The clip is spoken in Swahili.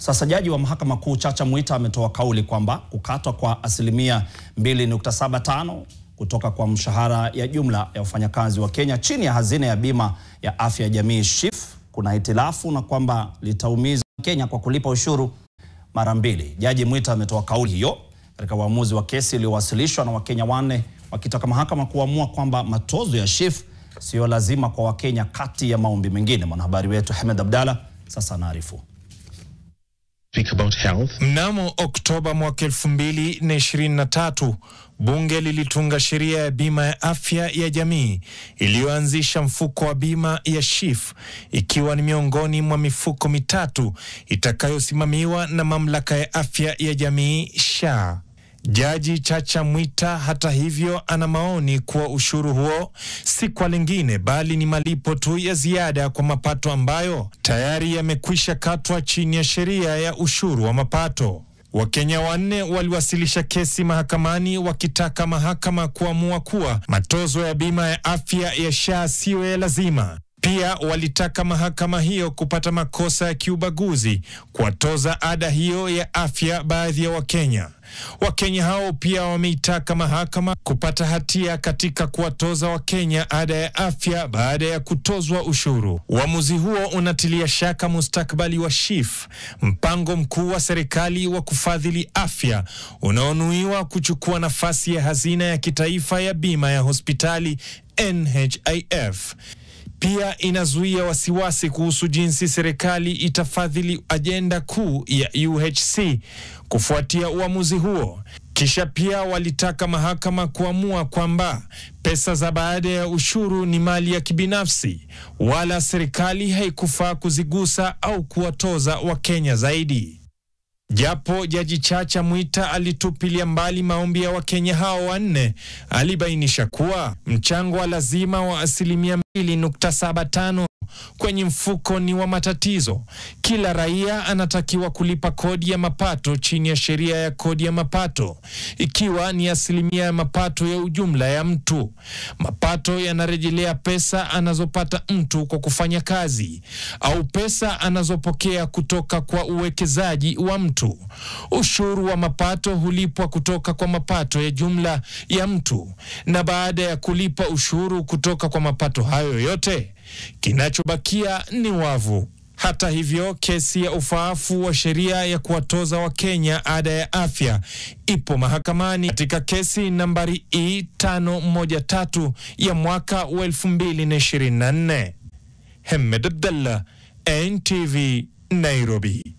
Sasa jaji wa mahakama kuu Chacha Mwita ametoa kauli kwamba kukatwa kwa asilimia 2.75 kutoka kwa mshahara ya jumla ya wafanyakazi wa Kenya chini ya hazina ya bima ya afya ya jamii SHIF kuna hitilafu na kwamba litaumiza Kenya kwa kulipa ushuru mara mbili. Jaji Mwita ametoa kauli hiyo katika uamuzi wa kesi iliyowasilishwa na Wakenya 4 wakitaka mahakama kuamua kwamba matozo ya SHIF sio lazima kwa Wakenya kati ya maombi mengine. Mwanahabari wetu Ahmed Abdalla sasa anaarifu. Mnamo Oktoba mwaka 2023, bunge lilitunga sheria ya bima ya afya ya jamii iliyoanzisha mfuko wa bima ya SHIF, ikiwa ni miongoni mwa mifuko mitatu itakayosimamiwa na mamlaka ya afya ya jamii SHA. Jaji Chacha Mwita hata hivyo ana maoni kuwa ushuru huo si kwa lingine bali ni malipo tu ya ziada kwa mapato ambayo tayari yamekwisha katwa chini ya sheria ya ushuru wa mapato. Wakenya 4 waliwasilisha kesi mahakamani wakitaka mahakama kuamua kuwa matozo ya bima ya afya ya SHA siyo ya lazima. Pia walitaka mahakama hiyo kupata makosa ya kiubaguzi kuwatoza ada hiyo ya afya baadhi ya Wakenya. Wakenya hao pia wameitaka mahakama kupata hatia katika kuwatoza Wakenya ada ya afya baada ya kutozwa ushuru. Uamuzi huo unatilia shaka mustakabali wa SHIF, mpango mkuu wa serikali wa kufadhili afya unaonuiwa kuchukua nafasi ya hazina ya kitaifa ya bima ya hospitali NHIF. Pia inazuia wasiwasi kuhusu jinsi serikali itafadhili ajenda kuu ya UHC kufuatia uamuzi huo. Kisha pia walitaka mahakama kuamua kwamba pesa za baada ya ushuru ni mali ya kibinafsi, wala serikali haikufaa kuzigusa au kuwatoza Wakenya zaidi. Japo Jaji Chacha Mwita alitupilia mbali maombi ya Wakenya hao 4, alibainisha kuwa mchango wa lazima wa asilimia 2.75 kwenye mfuko ni wa matatizo. Kila raia anatakiwa kulipa kodi ya mapato chini ya sheria ya kodi ya mapato, ikiwa ni asilimia ya mapato ya ujumla ya mtu. Mapato yanarejelea pesa anazopata mtu kwa kufanya kazi au pesa anazopokea kutoka kwa uwekezaji wa mtu. Ushuru wa mapato hulipwa kutoka kwa mapato ya jumla ya mtu, na baada ya kulipa ushuru kutoka kwa mapato hayo yote, kinachobakia ni wavu. Hata hivyo, kesi ya ufaafu wa sheria ya kuwatoza Wakenya ada ya afya ipo mahakamani katika kesi nambari E513 ya mwaka 2024. Ahmed Abdalla, NTV, Nairobi.